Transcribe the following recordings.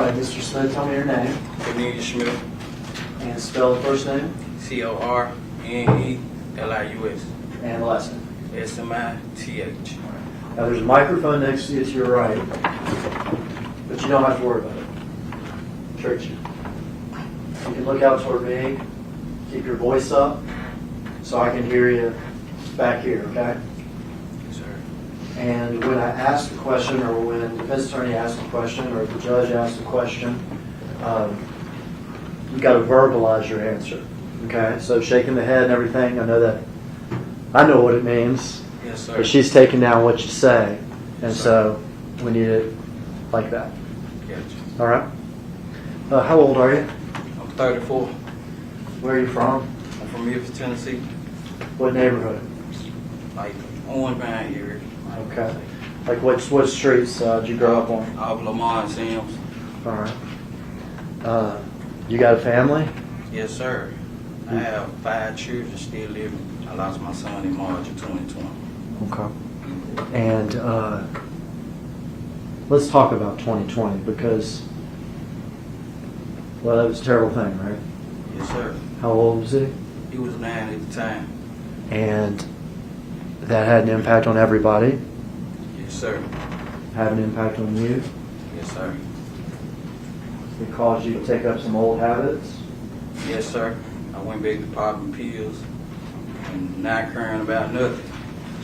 right, Mr. Smith, tell me your name Cornelius Smith, and spell the first name Cornelius, and the last name. Smith. Now there's a microphone next to you to your right, but you don't have to worry about it. Church. You can look out toward me, keep your voice up so I can hear you back here, okay? Yes, sir. And when I ask a question, or when the defense attorney asks a question, or if the judge asks a question, you've got to verbalize your answer. Okay? So shaking the head and everything, I know what it means. Yes, sir. But she's taking down what you say. And Yes, so we need it like that. Gotcha. All right? How old are you? I'm 34. Where are you from? I'm from Memphis, Tennessee. What neighborhood? Like on Vine area. Okay. Like what streets did you grow up on? Off Lamar and Sims. All right. You got a family? Yes, sir. I have 5 children still living. I lost my son in March of 2020. Okay. And let's talk about 2020 because, well, that was a terrible thing, right? Yes, sir. How old was he? He was 9 at the time. And that had an impact on everybody. Yes, sir. Had an impact on you. Yes, sir. It caused you to take up some old habits. Yes, sir. I went back to popping pills and not caring about nothing.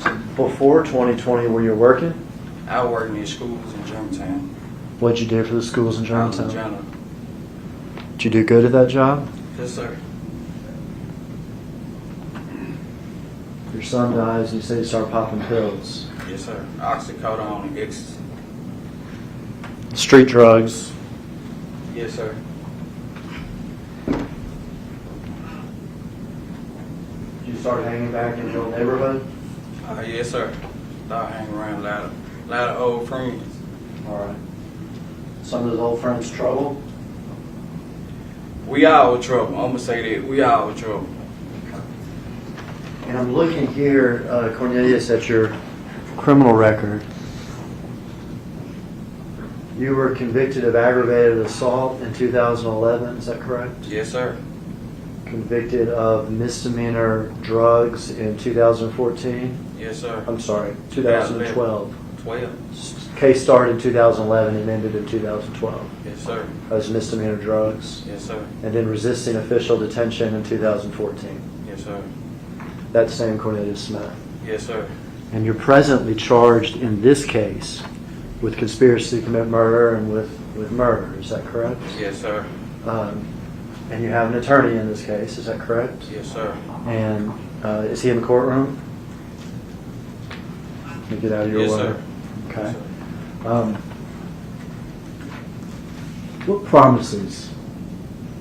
So before 2020, were you working? I worked in schools in Germantown. What'd you do for the schools in I was a Germantown? janitor. Did you do good at that job? Yes, sir. Your son dies and you say you start popping pills. Yes, sir. Oxycodone and ecstasy. Street drugs. Yes, sir. Did you start hanging back in your old neighborhood? Yes, sir. Started hanging around a lot of old friends. All right. Some of those old friends trouble? We all in trouble. I'm gonna say that. We all in trouble. And I'm looking here, Cornelius, at your criminal record. You were convicted of aggravated assault in 2011, is that correct? Yes, sir. Convicted of misdemeanor drugs in 2014? Yes, sir. I'm sorry, 2012. 12. Case started in 2011 and ended in 2012. Yes, sir. As misdemeanor drugs. Yes, sir. And then resisting official detention in 2014. Yes, sir. That same Cornelius Smith. Yes, sir. And you're presently charged in this case with conspiracy to commit murder and with murder. Is that correct? Yes, sir. And you have an attorney in this case. Is that correct? Yes, sir. And is he in the courtroom? Let me get out of your Yes, way. sir. Okay. Yes, sir. What promises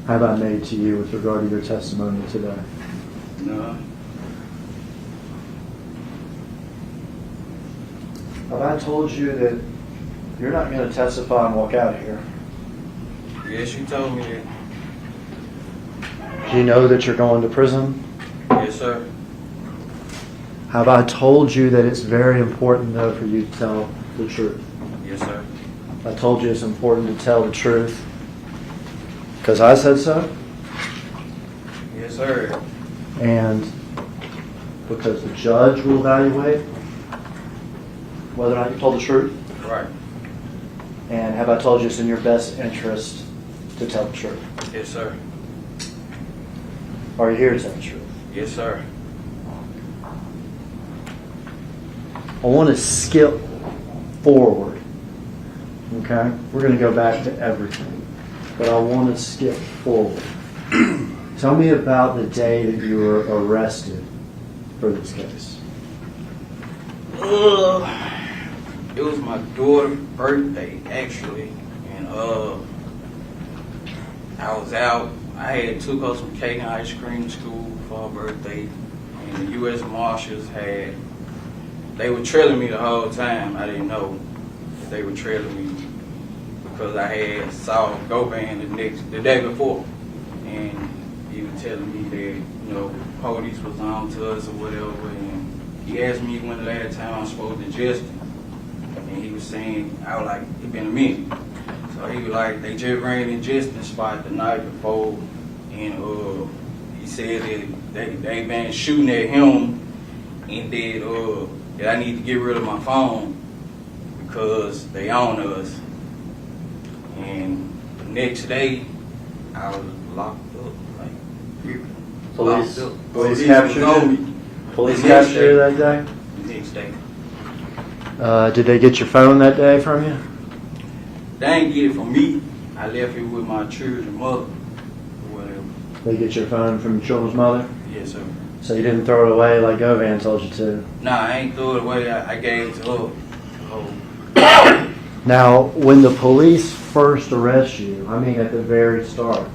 have I made to you with regard to your testimony today? No. Have I told you that you're not going to testify and walk out of here? Yes, you told me that. Do you know that you're going to prison? Yes, sir. Have I told you that it's very important, though, for you to tell the truth? Yes, sir. I told you it's important to tell the truth because I said so, Yes, sir. and because the judge will evaluate whether or not you told the truth. Right. And have I told you it's in your best interest to tell the truth? Yes, sir. Are you here to tell the truth? Yes, sir. I want to skip forward. Okay? We're going to go back to everything. But I want to skip forward. Tell me about the day that you were arrested for this case. It was my daughter's birthday, actually. And I was out. I had took her some cake and ice cream to school for her birthday. And the U.S. Marshals they were trailing me the whole time. I didn't know that they were trailing me because I had saw Goban the day before. And he was telling me that, police was on to us or whatever. And he asked me when the last time I was supposed to just him. And he was saying, I was like, it's been a minute. So So he was like, they just ran in Justin spot the night before, and he said that they been shooting at him, and that I need to get rid of my phone because they own us. And the next day, I was locked up, like Police, locked up. police was captured on you? me Police The next captured you that day? the next day. Did they get your phone that day from you? They ain't get it from me. I left it with my children's mother, or whatever. They get your phone from your children's mother? Yes, sir. So you didn't throw it away like Govan told you to? Nah, I ain't throw it away. I gave it to her. Now, when the police first arrest you, I mean at the very start,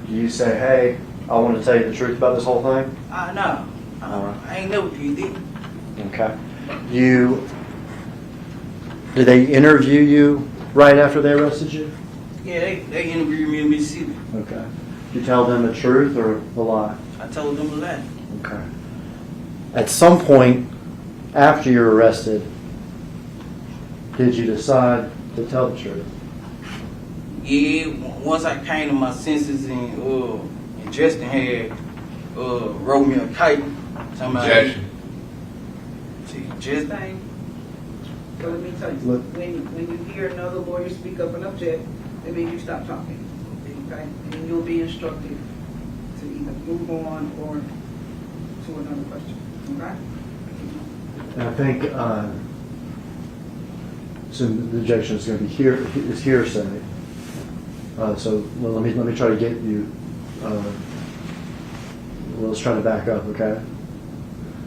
do you say, hey, I want to tell you the truth about this whole thing? No. Alright. I ain't never did it. Okay. Did they interview you right after they arrested you? Yeah, they interviewed me in Mississippi. Okay. Did you tell them the truth or the lie? I told them a lie. Okay. At some point after you're arrested, did you decide to tell the truth? Yeah, once I came to my senses and Justin had wrote me a kite. Objection. See, Justin. Thing. So let me tell you, Look. when you hear another lawyer speak up and object, that means you stop talking. Okay? And you'll be instructed to either move on or to another question. Okay? And I think so the objection is going to be hearsay. So let me try to get you. Let's try to back up, okay?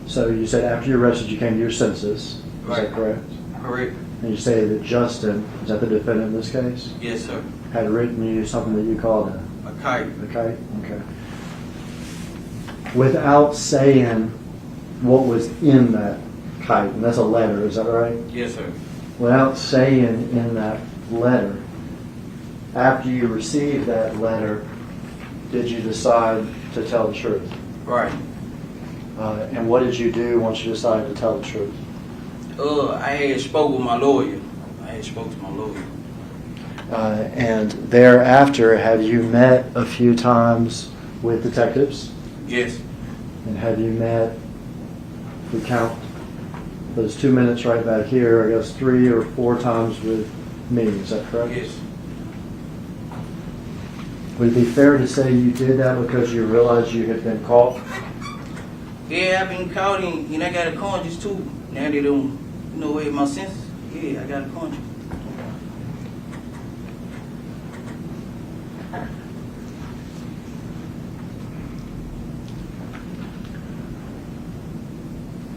So you said after you arrested, you came to your senses. Is Right. that correct? Correct. And you say that Justin, is that the defendant in this case, Yes, sir. had written you something that you called A kite. a kite? Okay. Without saying what was in that kite, and that's a letter, is that right? Yes, sir. Without saying in that letter, after you received that letter, did you decide to tell the truth? Right. And what did you do once you decided to tell the truth? I had spoke with my lawyer. And thereafter, have you met a few times with detectives? Yes. And have you met, if we count those 2 minutes right back here, I guess 3 or 4 times with me, is that correct? Yes. Would it be fair to say you did that because you realized you had been caught? Yeah, I've been caught and I got a conscience too. Now they don't away my senses. Yeah, I got a conscience.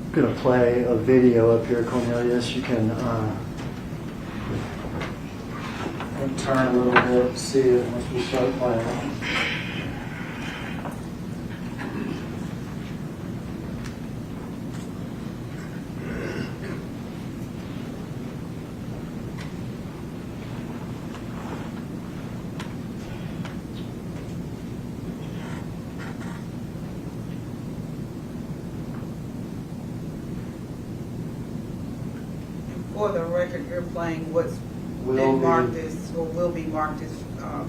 I'm going to play a video up here, Cornelius. You can turn a little bit, see it once we start playing. For the record, you're playing what's Will been be- marked as, or will be marked as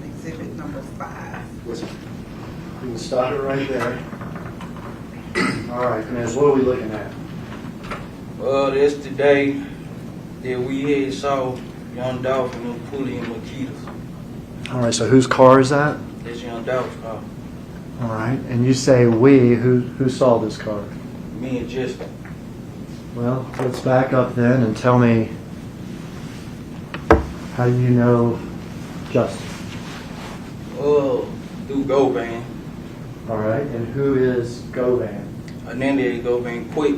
exhibit number 5. Listen, you can stop it right there. All right, Cornelius, what are we looking at? Well, that's the day that we had saw young Dolph and them Pulley and Makitas. All right, so whose car is that? That's young Dolph's car. All right, and you say we. Who saw this car? Me and Justin. Well, let's back up then and tell me, how do you know Justin? Through Govan. All right, and who is Govan? Hernandez Govan Quick.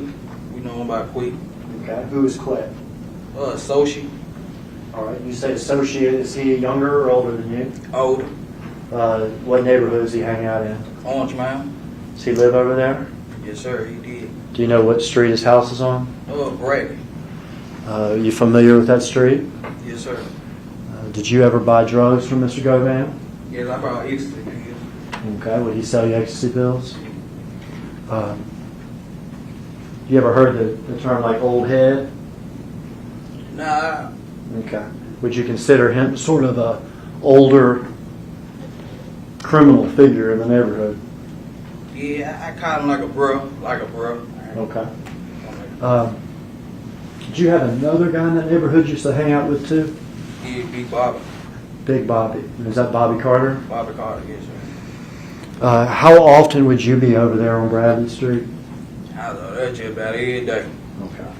We know him by Quick. Okay, who is Clint? Associate. All right, you say associate. Is he younger or older than you? Older. What neighborhood does he hang out in? Orange Mountain. Does he live over there? Yes, sir, he did. Do you know what street his house is on? Bradley. You familiar with that street? Yes, sir. Did you ever buy drugs from Mr. Govan? Yes, I brought ecstasy pills. Okay, would he sell you ecstasy pills? You ever heard the term like old head? Nah, Okay. Would you consider him sort of a older criminal figure in the neighborhood? Yeah, I call him like a bro. Okay. Did you have another guy in that neighborhood you used to hang out with too? Yeah, Big Bobby. Big Bobby. Is that Bobby Carter? Bobby Carter, yes, sir. How often would you be over there on Bradley Street? I was over there just about every day. Okay.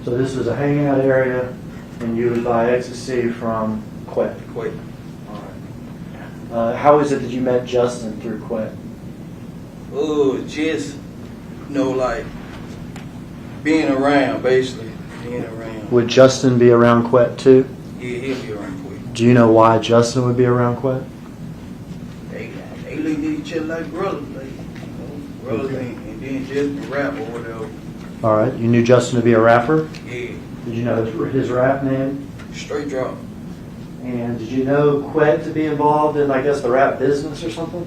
So this was a hangout area, and you would buy ecstasy from Quet. Quick. All right. How is it that you met Justin through Quet? Oh, just, like, being around, basically. Being around. Would Justin be around Quet too? Yeah, he'll be around quick. Do you know why Justin would be around Quet? They look at each other like brothers, brothers, Okay. and then just rap or whatever. All right. You knew Justin to be a rapper? Yeah, Did you know his rap name? straight drop. And did you know Quet to be involved in, I guess, the rap business or something?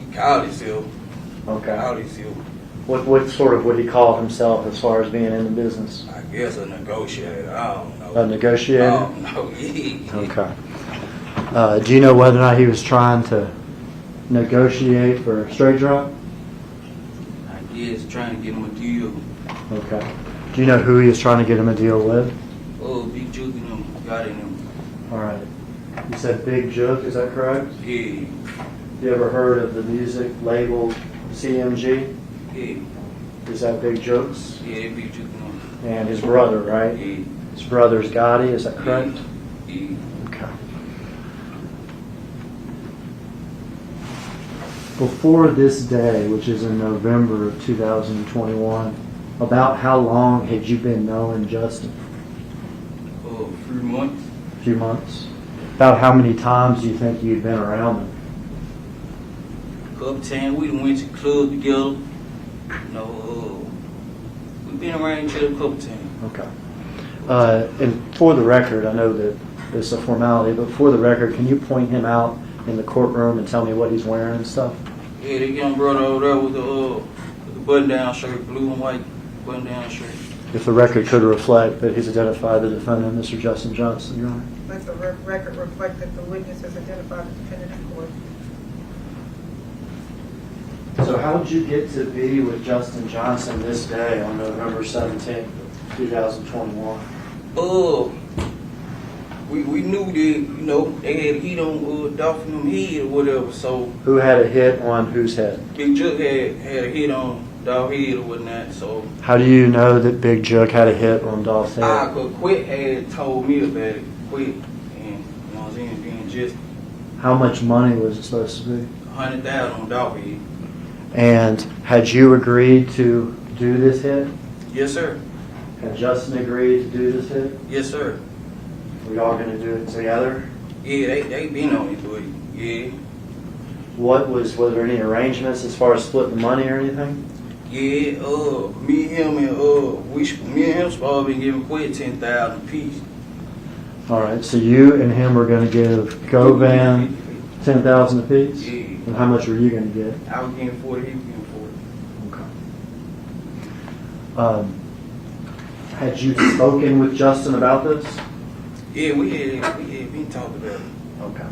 He called himself. Okay. What sort of would he call himself as far as being in the business? I guess a negotiator. I don't know. A negotiator? I don't know. Yeah. Okay. Do you know whether or not he was trying to negotiate for Straight Drop? I guess trying to get him a deal. Okay. Do you know who he was trying to get him a deal with? Oh, Big Juke and him got in him. All right. You said Big Jook, is that correct? Yeah, You ever heard of the music label CMG? yeah, Is that Big Jokes? yeah, Big Juke and him. And his brother, right? Yeah, His brother's Gotti, is that correct? yeah. Okay. Before this day, which is in November of 2021, about how long had you been knowing Justin? Oh, 3 months. A few months. About how many times do you think you'd been around him? Couple times we done went to the club together. We been around each other a couple times. Okay. And for the record, I know that it's a formality, but for the record, can you point him out in the courtroom and tell me what he's wearing and stuff? Yeah, the young brother over there with the button-down shirt, blue and white button-down shirt. If the record could reflect that he's identified the defendant, Mr. Justin Johnson, Your Honor. Let the record reflect that the witness has identified the defendant in court. So how did you get to be with Justin Johnson this day on November 17th, 2021? We knew that, they had heat on Dolph and them head or whatever, so Who had a hit on whose head? Big Juke had a hit on Dolph head or whatnot, so How do you know that Big Jook had a hit on Dolph's head? I could quit had told me about it, quit, and you know what I'm saying, being just How much money was it supposed to be? 100,000 on Dolph head. And had you agreed to do this hit? Yes, sir. Had Justin agreed to do this hit? Yes, sir. Were y'all going to do it together? Yeah, they been on it, but yeah. Was there any arrangements as far as splitting the money or anything? Yeah, me and him supposed to be giving Quit 10,000 apiece. All right, so you and him were going to give Govan 10,000 apiece? Yeah. And how much were you going to get? I was getting 40, he was getting 40. Okay. Had you spoken with Justin about this? Yeah, we had been talking about it. Okay.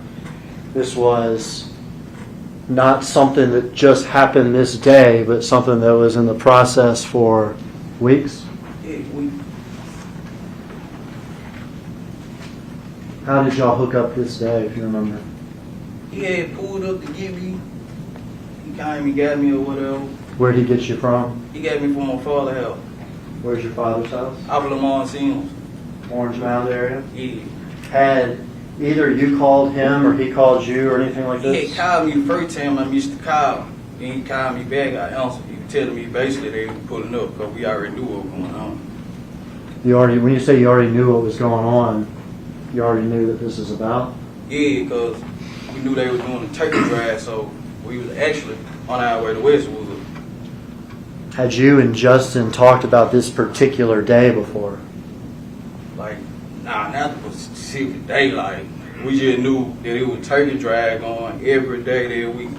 This was not something that just happened this day, but something that was in the process for weeks? Yeah, How did y'all hook up this day, if you remember? he had pulled up to give me. He came and got me or whatever. Where'd he get you from? He got me from my father's house. Where's your father's house? Out of Lamont Sims. Orange Mound area? Yeah. Had either you called him or he called you or anything like He this? had called me the first time I missed the call. Then he called me back, I answered. He was telling me basically they were pulling up because we already knew what was going on. When you say you already knew what was going on, you already knew that this is about? Yeah, because we knew they were doing the turkey drive, so we was actually on our way to Westwood. Had you and Justin talked about this particular day before? Like, not the specific day, like, we just knew that it was turkey drive going every day that week.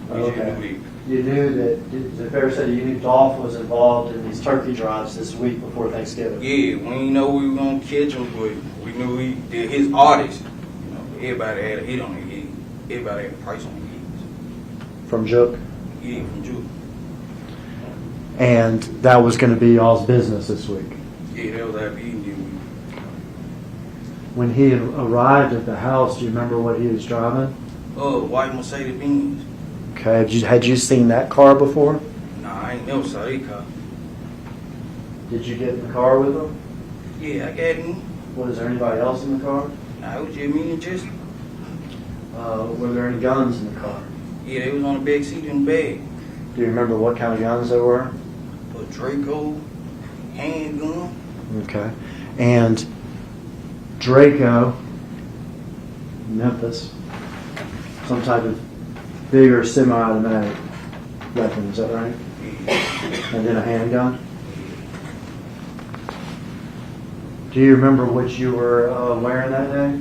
We just knew that. you knew that, the fair said you knew Dolph was involved in these turkey drives this week before Thanksgiving. Yeah, we didn't know we were gonna catch him, but we knew he did his artist. You know, everybody had a hit on the hit. Everybody had a price on the hits. From Jook. Yeah, from Drew. And that was going to be y'all's business this week. Yeah, that was our beating deal. When he arrived at the house, do you remember what he was driving? White Mercedes Benz. Okay, had you seen that car before? Nah, I ain't never saw that car. Did you get in the car with him? Yeah, I got him. Was there anybody else in the car? Nah, it was just me and Justin. Were there any guns in the car? Yeah, they was on the back seat in the bag. Do you remember what kind of guns there were? A Draco, handgun. Okay. And Draco, Memphis, some type of bigger semi-automatic weapon, is that right? Yeah. And then a handgun? Do you remember what you were wearing that day?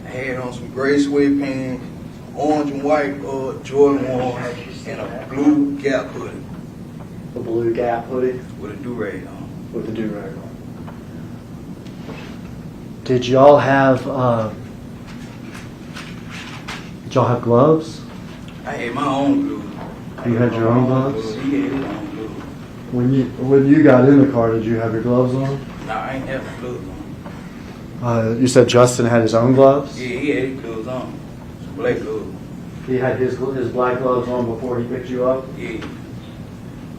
I had on some gray sweatpants, orange and white Jordan 1s, and a blue Gap hoodie. The blue Gap hoodie? With a do-rag on. With the do-rag on. Did y'all have gloves? I had my own glue. You had your own gloves? He had his own glue. When you got in the car, did you have your gloves on? Nah, I ain't have no gloves on. You said Justin had his own gloves? Yeah, he had his gloves on. Some black gloves. He had his black gloves on before he picked you up? Yeah.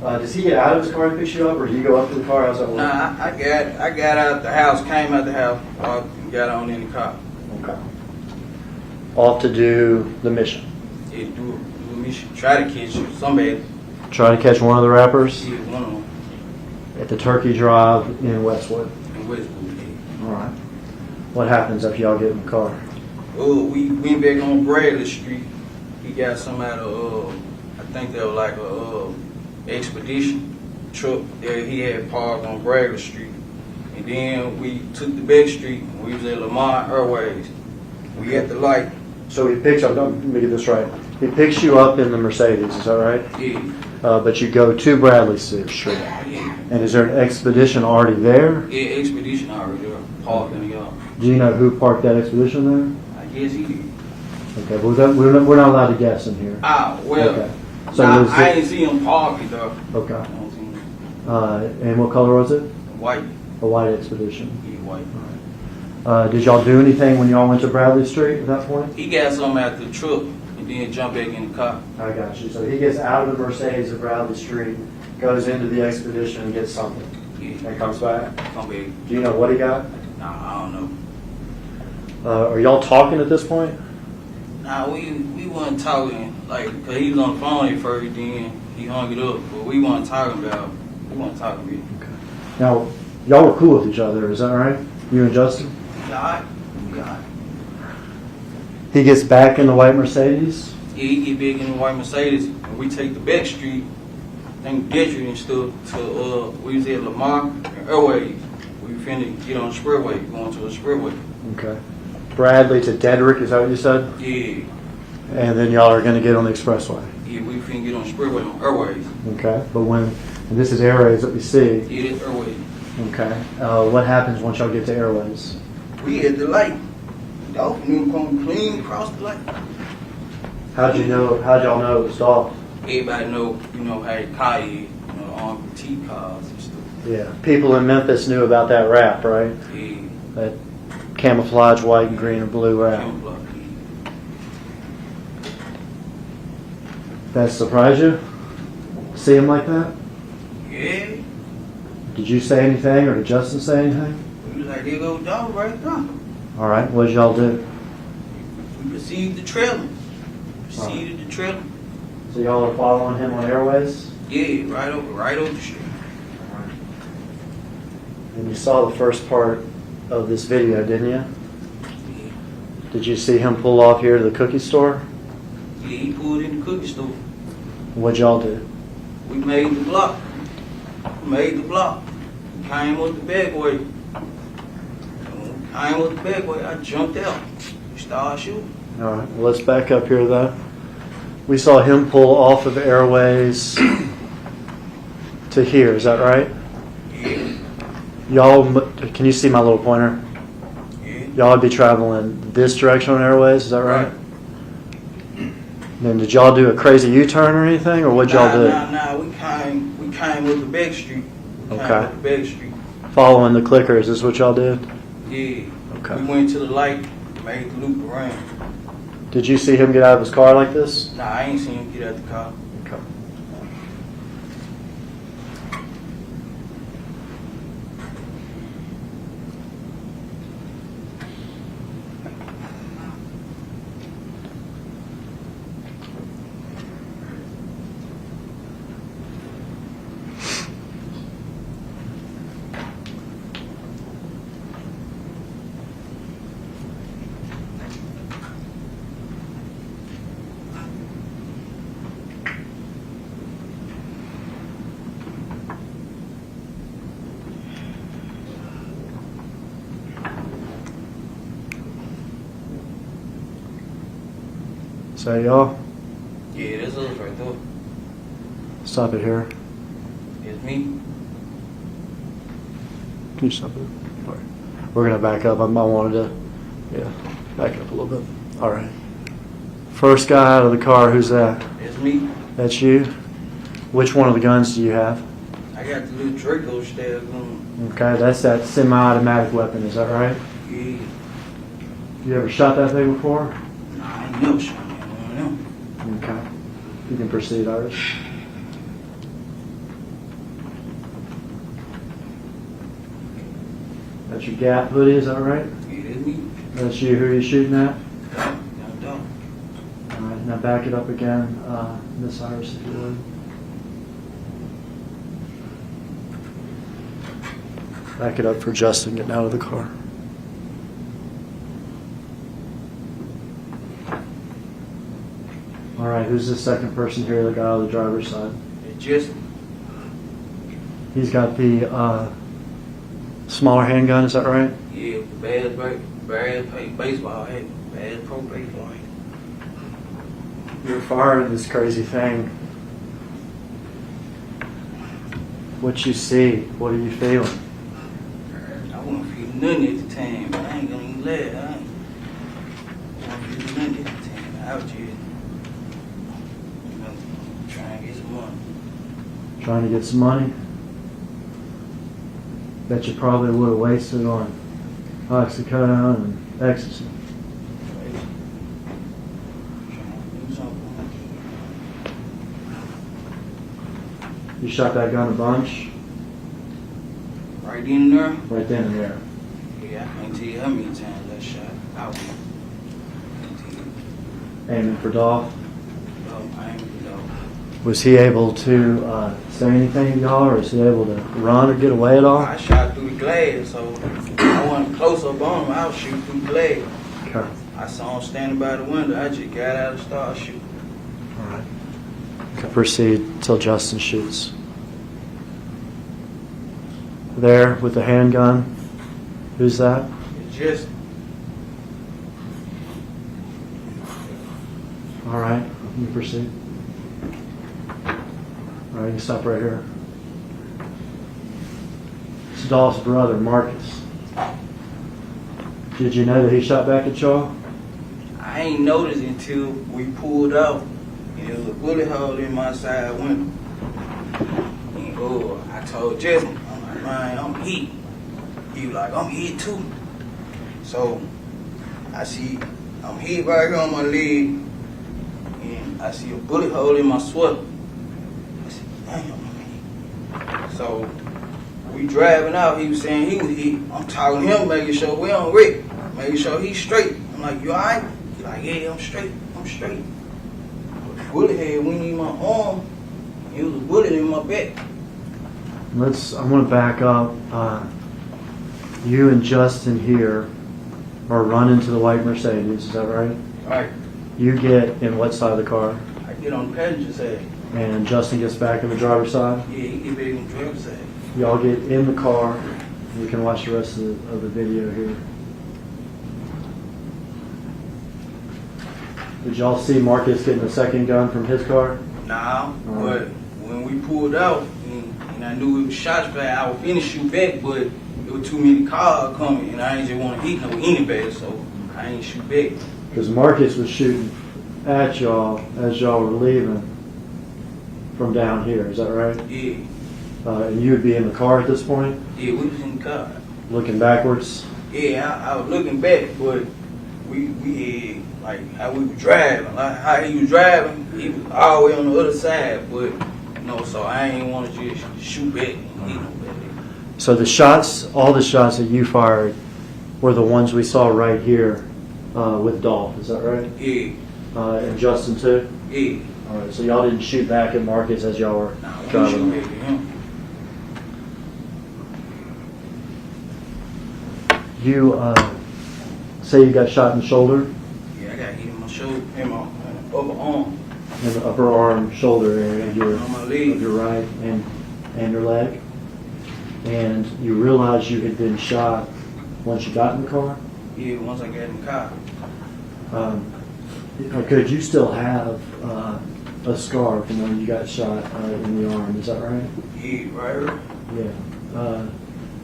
Does he get out of his car and pick you up, or do you go up to the car? How's that work? Nah, I got out the house, came out the house, walked and got on in the car. Okay. Off to do the mission. Yeah, do a mission. Try to catch you. Somebody. Try to catch one of the rappers Yeah, one of them at the Turkey Drive in Westwood. in Westwood. Yeah. All right. What happens after y'all get in the car? Oh, we went back on Bradley Street. He got some out of, I think they were like a expedition truck that he had parked on Bradley Street. And then we took the back street and we was at Lamar Airways. We at the light. So he picks up, let me get this right. He picks you up in the Mercedes, is that right? Yeah. But you go to Bradley Street. Yeah. And is there an expedition already there? Yeah, expedition already there. Parked in the yard. Do you know who parked that expedition there? I guess he did. Okay, but we're not allowed to guess in here. Ah, well. Okay. So Nah, was I it- ain't see him parking though. Okay. I don't see him. And what color was it? White. A white expedition. He white. Did y'all do anything when y'all went to Bradley Street at that point? He got something out the truck and then jumped back in the car. I got you. So he gets out of the Mercedes at Bradley Street, goes into the expedition and gets something, Yeah. and comes back. Come back. Do you know what he got? Nah, I don't know. Are y'all talking at this point? Nah, we wasn't talking, like, cause he was on the phone at first, then he hung it up. But we wasn't talking about, we wasn't talking really. Now, y'all were cool with each other, is that right? You and Justin? God, God. He gets back in the white Mercedes. Yeah, he get big in the white Mercedes, and we take the back street, I think Detroit and stuff, to, we was at Lamar and Airways. We finna get on the expressway, going to the expressway. Okay. Bradley to Dedrick, is that what you said? Yeah, And then y'all are going to get on the expressway. yeah, we finna get on the expressway on Airways. Okay. But and this is Airways that we see. Yeah, that's Airways. Okay. What happens once y'all get to Airways? We at the light. Dolph knew come clean across the light. How'd y'all know it was Dolph? Everybody know, how the car is, on petite cars and stuff. Yeah. People in Memphis knew about that rap, right? Yeah. That camouflage white and green and blue rap. Camouflage. That surprised you? See him like that? Yeah. Did you say anything or did Justin say anything? We was like, there go Dolph right now. All right. What did y'all do? We received the trailer. Proceeded the trailer. So y'all are following him on Airways? Yeah, right over the street. And you saw the first part of this video, didn't you? Yeah. Did you see him pull off here to the cookie store? Yeah, he pulled in the cookie store. What'd y'all do? We made the block. Came with the bag way. I jumped out. Started shooting. All right. Well, let's back up here, though. We saw him pull off of Airways to here. Is that right? Yeah. Y'all, can you see my little pointer? Yeah. Y'all would be traveling this direction on Airways. Is that right? Then did y'all do a crazy U-turn or anything, or what'd y'all do? Nah. We came with the back street. Okay. With the back street. Following the clicker, is this what y'all did? Yeah. Okay. We went to the light, made the loop around. Did you see him get out of his car like this? Nah, I ain't seen him get out the car. Okay. So y'all, Yeah, that's us right there. stop it here. It's me. Can you stop it? All right. We're gonna back up. I wanted to, back up a little bit. All right. First guy out of the car, who's that? It's me. That's you? Which one of the guns do you have? I got the little Draco stab gun. Okay, that's that semi-automatic weapon, is that right? Yeah. You ever shot that thing before? Nah, I ain't never shot that one of them. Okay. You can proceed, Iris. That's your Gap hoodie, is that right? Yeah, that's me. That's you. Who are you shooting at? Dolph. All right, now back it up again, Miss Iris, if you would. Back it up for Justin getting out of the car. All right, who's the second person here that got out of the driver's side? It's just He's got the smaller handgun, is that right? yeah, bad baseball hat, bad pro baseball hat. You're firing this crazy thing. What you see? What are you feeling? I wouldn't feel nothing at the time, but I ain't gonna even let it. I wouldn't feel nothing at the time. I was just, trying to get some money. Trying to get some money? Bet you probably would have wasted on oxycodone and ecstasy. Trying to do something. You shot that gun a bunch? Right in and there? Right then and there. Yeah, I can't tell you how many times I shot. I can't tell you. Aiming for Dolph. I ain't Was he able to say anything to y'all, or is he able to run or get away at all? I shot through the glass, so I wasn't close up on him. I was shooting through the glass. Okay. I saw him standing by the window. I just got out and started shooting. All right. Can proceed till Justin shoots. There with the handgun. Who's that? It's just, All right. You proceed. All right, you can stop right here. It's Dolph's brother, Marcus. Did you know that he shot back at y'all? I ain't noticed until we pulled out. And there was a bullet hole in my side window. And I told Jason, I'm like, man, I'm hit. He was like, I'm hit too. So I see I'm hit right here on my leg. And I see a bullet hole in my sweater. I said, damn, I'm hit. So we driving out, he was saying he was hit. I'm talking to him, making sure we on Rick, making sure he's straight. I'm like, you alright? He's like, yeah, I'm straight. But the bullet head went in my arm. It was a bullet in my back. I'm going to back up. You and Justin here are running to the white Mercedes. Is that right? Right. You get in what side of the car? I get on the passenger side. And Justin gets back in the driver's side? Yeah, he get back on the driver's side. Y'all get in the car. You can watch the rest of the video here. Did y'all see Marcus getting a second gun from his car? Nah, All but right. when we pulled out and I knew it was shots back, I was finna shoot back, but there were too many cars coming and I ain't just want to hit no anybody, so I ain't shoot back. Because Marcus was shooting at y'all as y'all were leaving from down here. Is that right? Yeah, And you would be in the car at this point, yeah, we was in the car. looking backwards. Yeah, I was looking back, but we had, like, how we were driving. Like, how he was driving, he was all the way on the other side, but, so I ain't want to just shoot back and hit nobody. So the shots, all the shots that you fired were the ones we saw right here with Dolph. Is that right? Yeah, And Justin too? yeah. All right, so y'all didn't shoot back at Marcus as y'all were Nah, we driving shoot on. back at him. You say you got shot in the shoulder, Yeah, I got hit in my shoulder, in my upper arm, in the upper arm, shoulder area of on my leg. your right and your leg, and you realized you had been shot once you got in the car. Yeah, once I got in the car. Could you still have a scar from when you got shot in the arm? Is that right? Yeah, right. Yeah.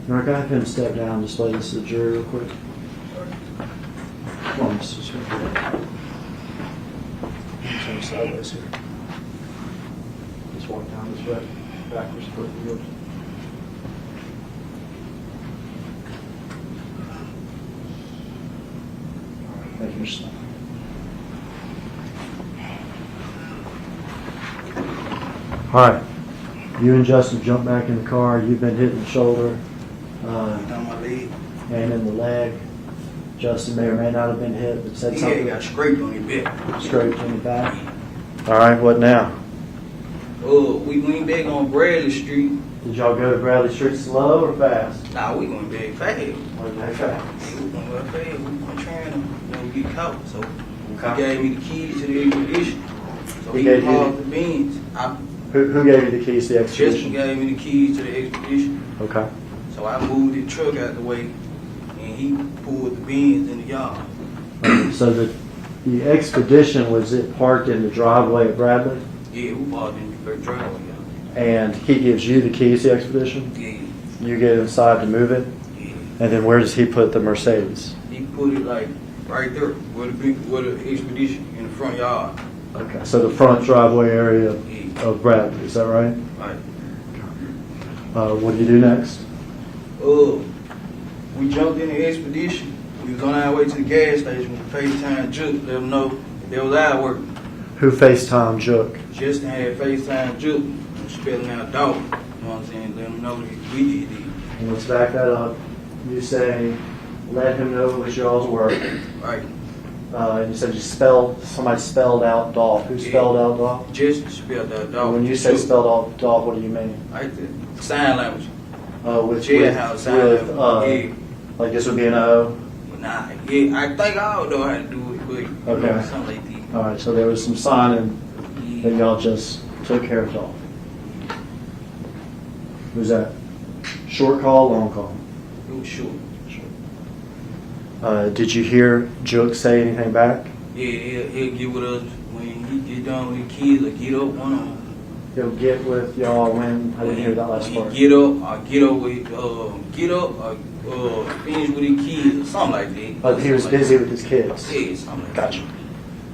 Mark, I have him step down and display this to the jury real quick. Come on, Mr. Smith. Turn sideways here. Just walk down this way, backwards, both of yours. All right, thank you, Mr. Smith. All right, you and Justin jump back in the car. You've been hit in the shoulder On my leg. and in the leg. Justin may or may not have been hit, but said Yeah, something. got scraped on his back. Scraped in the back. All right, what now? We went back on Bradley Street. Did y'all go to Bradley Street slow or fast? Nah, we went back fast. Or back fast? Yeah, we went back fast. We weren't trying to get caught. So Okay. he gave me the keys to the expedition. So He he gave you hauled the- the beans. Who gave you the keys to the Justin expedition? gave me the keys to the expedition. Okay. So I moved the truck out the way, and he pulled the beans in the yard. So the expedition, was it parked in the driveway at Bradley? Yeah, we parked in the driveway. And he gives you the keys to the expedition? Yeah, You get inside to move it? yeah. And then where does he put the Mercedes? He put it like right there, where the expedition in the front yard. Okay. So the front driveway area Yeah, of Bradley, is that right? right. What do you do next? We jumped in the expedition. We was on our way to the gas station with FaceTime Juke, let them know that was our work. Who FaceTime Jook? Justin had FaceTime Juke, spelling out Dolph. You know what I'm saying? Let them know that we did it. And let's back that up. You say, let him know it was y'all's work. Right. And you said somebody spelled out Dolph. Who spelled out Dolph? Justin spelled out Dolph. When you say Juke. spelled out Dolph, what do you mean? Like the sign language. With Jailhouse sign language. Yeah. like this would be an O. But nah, yeah, I think I don't know how to do it, but you know, Okay. something like that. All right, so there was some signing that Yeah. y'all just took care of Dolph. Was that short call, long call? It was short. Did you hear Jook say anything back? Yeah, he'll get with us when he get done with the kids or get up one on. He'll get with y'all when? I didn't hear that last When part. he get up or finish with his kids or something like that. But he was busy with his kids. Yeah, something like Gotcha.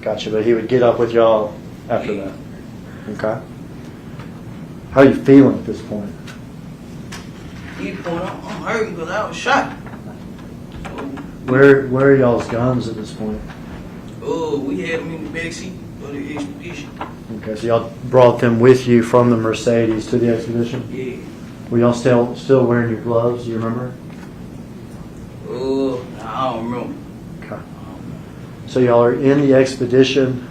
Gotcha, but he would get up with y'all after that. Okay. How are you feeling at this point? that. He point out, I'm hurting because I was shot. So, Where are y'all's guns at this point? we had him in the backseat of the expedition. Okay, so y'all brought them with you from the Mercedes to the expedition? Yeah. Were y'all still wearing your gloves? Do you remember? I don't remember. Okay. So y'all are in the expedition.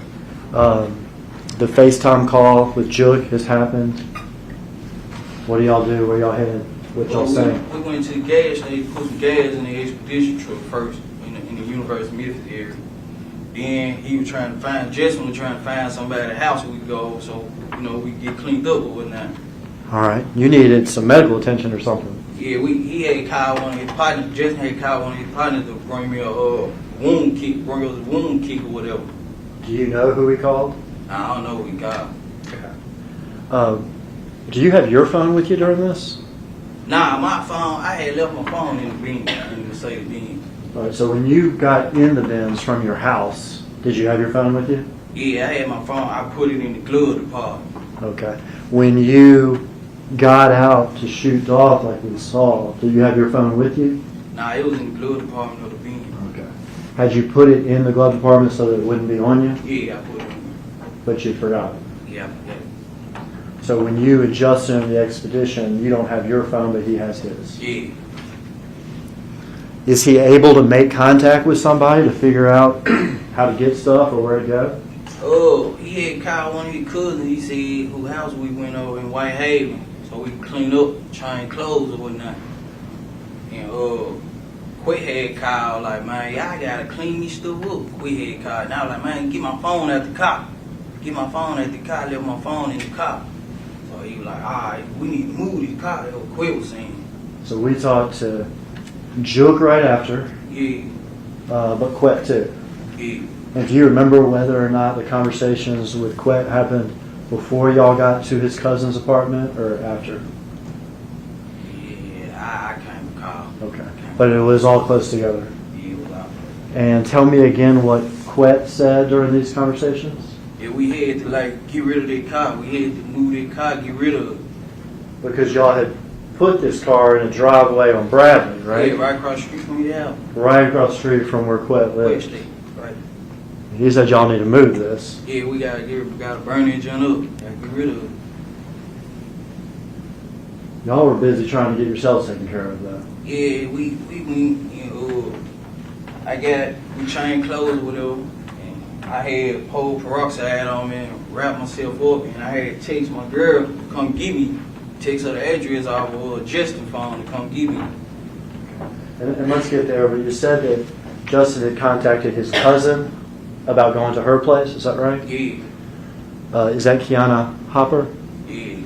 The FaceTime call with Jook has happened. What do y'all do? Where y'all headed? What y'all saying? We went to the gas station, put some gas in the expedition truck first in the University Memphis area. Then Justin was trying to find somebody at the house we could go so, we could get cleaned up or whatnot. All right. You needed some medical attention or something. Yeah, he had called one of his partners, Justin had called one of his partners to bring me a wound kick or whatever. Do you know who he called? I don't know what he got. Do you have your phone with you during this? Nah, my phone, I had left my phone in the bin, in the Mercedes bin. All right, so when you got in the bins from your house, did you have your phone with you? Yeah, I had my phone, I put it in the glove department. Okay. When you got out to shoot Dolph like we saw, did you have your phone with you? Nah, it was in the glove department of the bin. Okay. Had you put it in the glove compartment so that it wouldn't be on you? Yeah, I put it in. But you forgot it. Yeah. So when you adjust him the expedition, you don't have your phone, but he has his. Yeah. Is he able to make contact with somebody to figure out how to get stuff or where to go? Oh, he had called one of his cousins. He said whose house we went over in White Haven, so we cleaned up, change clothes or whatnot. And Quit had called like, man, y'all gotta clean this stuff up. Quit had called. And I was like, man, get my phone at the car. Get my phone at the car. Left my phone in the car. So he was like, all right, we need to move this car. That's what Quit was saying. So we talked to Juke right after, Yeah, but Quet too. yeah. And do you remember whether or not the conversations with Quet happened before y'all got to his cousin's apartment or after? Yeah, I can't recall. Okay. But it was all close together. Yeah, it was out. And tell me again what Quet said during these conversations? Yeah, we had to like get rid of that car. We had to move that car, get rid of it. Because y'all had put this car in a driveway on Bradley, right? Yeah, right across the street from your house. Right across the street from where Quet lives. West State, right. He said y'all need to move this. Yeah, we gotta burn that junk up. Gotta get rid of it. Y'all were busy trying to get yourselves taken care of, though. Yeah, we went, we changed clothes or whatever. And I had pole peroxide on me and wrapped myself up. And I had to text my girl to come get me. Text her the address off of her Justin phone to come get me. And let's get there, but you said that Justin had contacted his cousin about going to her place, is that right? Yeah, Is that Kiana Hopper? yeah,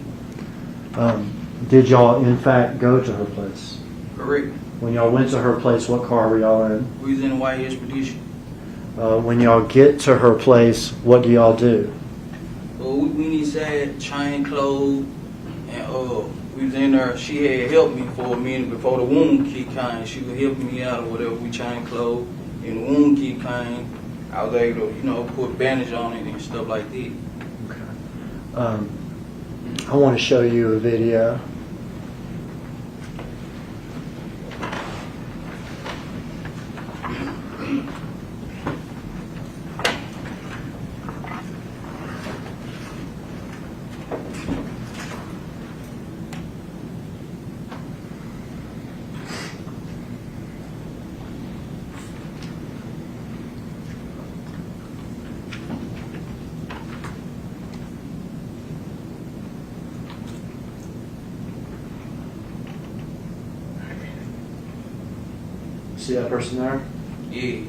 Did y'all, in fact, go to her place? correct. When y'all went to her place, what car were y'all in? We was in the White Expedition. When y'all get to her place, what do y'all do? So we went inside, changed clothes, and we was in there. She had helped me for a minute before the wound kit came. She was helping me out or whatever. We changed clothes, and the wound kit came. I was able to, put bandage on it and stuff like that. Okay. I want to show you a video. See that person there? Yeah.